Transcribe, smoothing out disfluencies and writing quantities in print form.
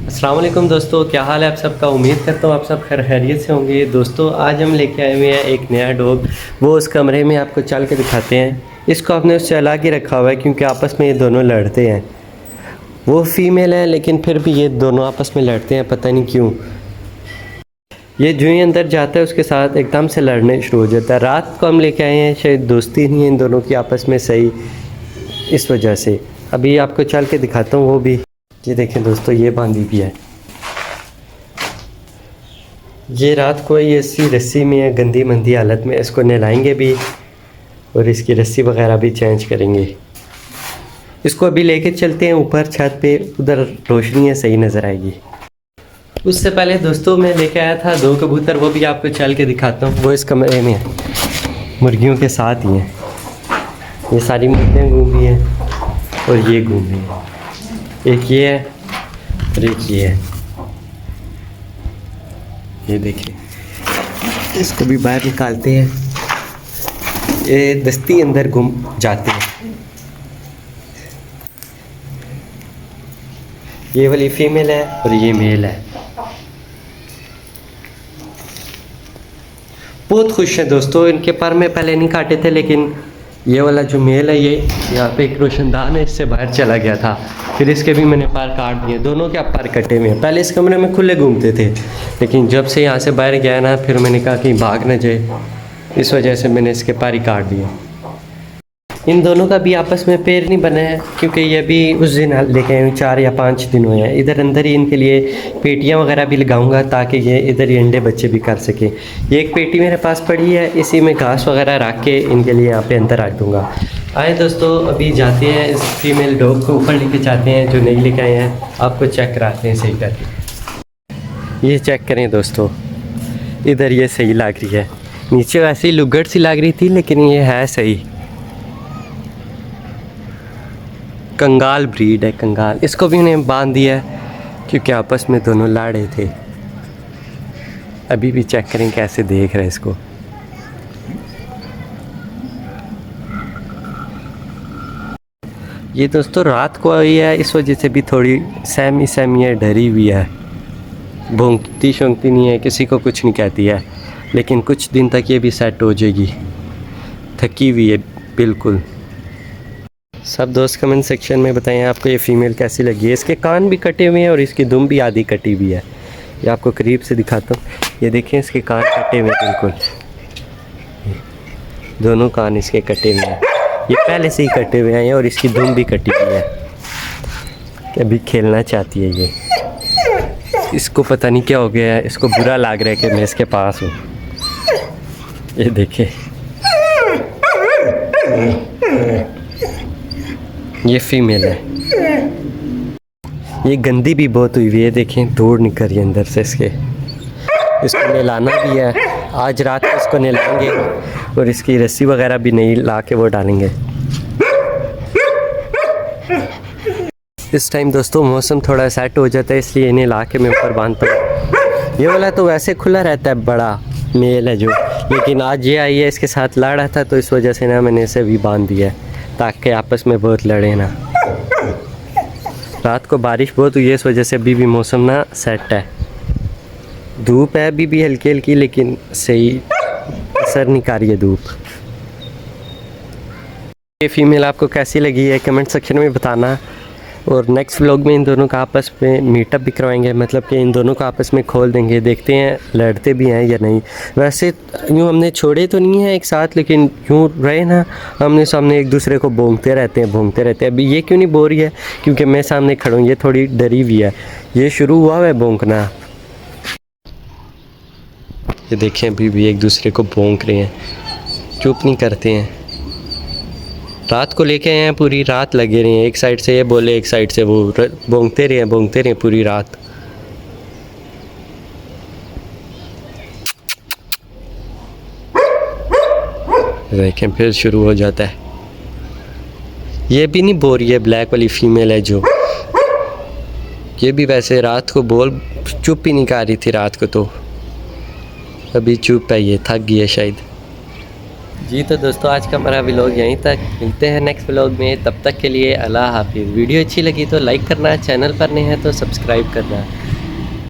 अस्सलाम वालेकुम दोस्तों, क्या हाल है आप सबका। उम्मीद करता हूँ आप सब खैरियत से होंगे। दोस्तों आज हम लेके आए हुए हैं एक नया डॉग। वो उस कमरे में आपको चल के दिखाते हैं। इसको आपने उससे अलग ही रखा हुआ है क्योंकि आपस में ये दोनों लड़ते हैं। वो फीमेल है लेकिन फिर भी ये दोनों आपस में लड़ते हैं, पता नहीं क्यों। ये जो ही अंदर जाता है उसके साथ एकदम से लड़ने शुरू हो जाता है। रात को हम लेके आए हैं, शायद दोस्ती नहीं है इन दोनों की आपस में सही, इस वजह से। अभी आपको चल के दिखाता हूँ वो भी। ये देखें दोस्तों, ये बांधी भी है। ये रात को ये इसी रस्सी में है, गंदी मंदी हालत में। इसको नहलाएंगे भी और इसकी रस्सी वगैरह भी चेंज करेंगे। इसको अभी लेके चलते हैं ऊपर छत पे, उधर रोशनी है, सही नज़र आएगी। उससे पहले दोस्तों मैं लेके आया था 2 कबूतर, वो भी आपको चल के दिखाता हूँ। वो इस कमरे में है, मुर्गियों के साथ ही हैं। ये सारी मुर्गियाँ घूम रही हैं और ये घूम रही हैं। एक ये है और एक ये है। ये देखिए, इसको भी बाहर निकालते हैं। ये दस्ती अंदर घूम जाते हैं। ये वाली फीमेल है और ये मेल है। बहुत खुश है दोस्तों। इनके पर में पहले नहीं काटे थे, लेकिन ये वाला जो मेल है ये यहाँ पे एक रोशनदान है, इससे बाहर चला गया था। फिर इसके भी मैंने पर काट दिए। दोनों के पर कटे हुए हैं। पहले इस कमरे में खुले घूमते थे, लेकिन जब से यहाँ से बाहर गया ना, फिर मैंने कहा कि भाग न जाए, इस वजह से मैंने इसके पर ही काट दिए। इन दोनों का भी आपस में पेड़ नहीं बना है क्योंकि ये भी उस दिन लेके आए 4 या 5 दिन हुए हैं। इधर अंदर ही इनके लिए पेटियाँ वगैरह भी लगाऊंगा ताकि ये इधर ही अंडे बच्चे भी कर सके। ये एक पेटी मेरे पास पड़ी है, इसी में घास वगैरह रख के इनके लिए यहाँ पे अंदर रख दूँगा। आए दोस्तों, अभी जाते हैं इस फीमेल डॉग को ऊपर लेके जाते हैं, जो नहीं लेके आए हैं। आपको चेक कराते हैं सही करके। ये चेक करें दोस्तों, इधर ये सही लग रही है। नीचे वैसे ही लुगड़ सी लग रही थी, लेकिन ये है सही। कंगाल ब्रीड है, कंगाल। इसको भी उन्हें बांध दिया है क्योंकि आपस में दोनों लड़े थे। अभी भी चेक करें कैसे देख रहे हैं इसको। ये दोस्तों रात को आई है, इस वजह से भी थोड़ी सहमी सहमी है, डरी हुई है। भौंकती शोंकती नहीं है, किसी को कुछ नहीं कहती है, लेकिन कुछ दिन तक ये भी सेट हो जाएगी। थकी हुई है बिल्कुल। सब दोस्त कमेंट सेक्शन में बताएं आपको ये फ़ीमेल कैसी लगी है। इसके कान भी कटे हुए हैं और इसकी दुम भी आधी कटी हुई है। ये आपको करीब से दिखाता हूँ। ये देखें, इसके कान कटे हुए हैं बिल्कुल। दोनों कान इसके कटे हुए हैं। ये पहले से ही कटे हुए हैं और इसकी दुम भी कटी हुई है। अभी खेलना चाहती है ये। इसको पता नहीं क्या हो गया है, इसको बुरा लग रहा है कि मैं इसके पास हूँ। ये देखें, ये फीमेल है। ये गंदी भी बहुत हुई हुई है, देखें धूड़ निकल रही है अंदर से इसके। इसको नहलाना भी है, आज रात को इसको नहलाएंगे और इसकी रस्सी वगैरह भी नहीं ला के वो डालेंगे। इस टाइम दोस्तों मौसम थोड़ा सेट हो जाता है, इसलिए इन्हें ला के मैं ऊपर बांधता हूँ। ये वाला तो वैसे खुला रहता है, बड़ा मेल है जो, लेकिन आज ये आई है, इसके साथ लड़ रहा था, तो इस वजह से ना मैंने इसे भी बांध दिया है ताकि आपस में बहुत लड़े ना। रात को बारिश बहुत हुई है, इस वजह से अभी भी मौसम ना सेट है। धूप है अभी भी हल्की हल्की, लेकिन सही असर नहीं कर रही है धूप। ये फीमेल आपको कैसी लगी है कमेंट सेक्शन में बताना। और नेक्स्ट व्लॉग में इन दोनों का आपस में मीटअप भी करवाएंगे, मतलब कि इन दोनों का आपस में खोल देंगे, देखते हैं लड़ते भी हैं या नहीं। वैसे यूँ हमने छोड़े तो नहीं है एक साथ, लेकिन यूँ रहे ना हमने सामने एक दूसरे को भौंकते रहते हैं। अभी ये क्यों नहीं बो रही है, क्योंकि मैं सामने खड़ा हूँ। ये थोड़ी डरी हुई है, ये शुरू हुआ है भौंकना। ये देखें, अभी भी एक दूसरे को भौंक रहे हैं, चुप नहीं करते हैं। रात को लेके आए हैं, पूरी रात लगे रहे हैं। एक साइड से ये बोले, एक साइड से वो, भौंकते रहे पूरी रात। देखें फिर शुरू हो जाता है। ये भी नहीं बो रही है, ब्लैक वाली फीमेल है जो। ये भी वैसे रात को बोल चुप ही नहीं कर रही थी रात को, तो अभी चुप है, ये थक गई है शायद। जी तो दोस्तों आज का हमारा व्लॉग यहीं तक, मिलते हैं नेक्स्ट व्लॉग में, तब तक के लिए अल्लाह हाफिज़। वीडियो अच्छी लगी तो लाइक करना, चैनल पर नए हैं तो सब्सक्राइब करना।